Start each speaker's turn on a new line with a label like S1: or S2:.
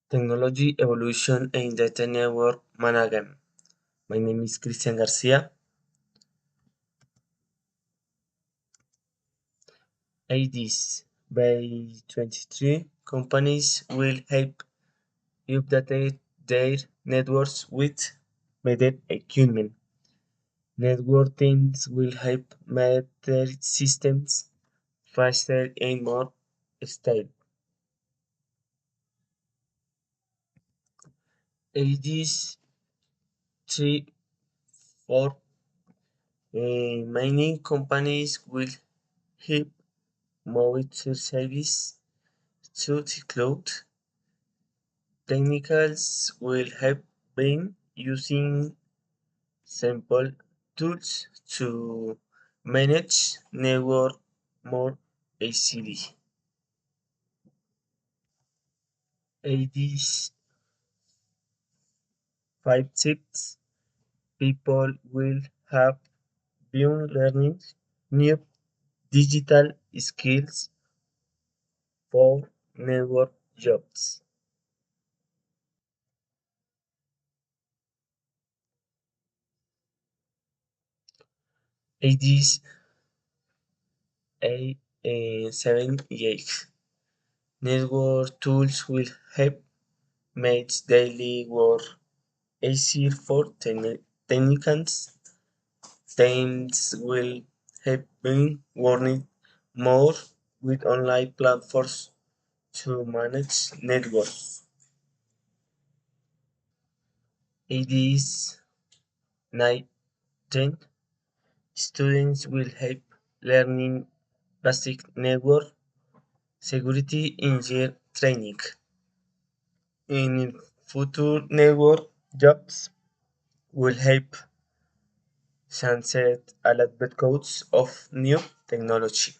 S1: Technology Evolution and Data Network Management. My name is Christian Garcia. IDs. By 23, companies will help update their networks with better equipment. Network teams will help make their systems faster and more stable. IDs 3, 4, mining companies will help move their service to the cloud. Technicals will help them using simple tools to manage network more easily. These 5 tips, people will have been learning new digital skills for network jobs. These 7 8 network tools will help make daily work easier for technicians. Teams will have been working more with online platforms to manage networks. It is 9-10. Students will help learning basic network security in their training. In future network jobs will help sunset alphabet codes of new technology.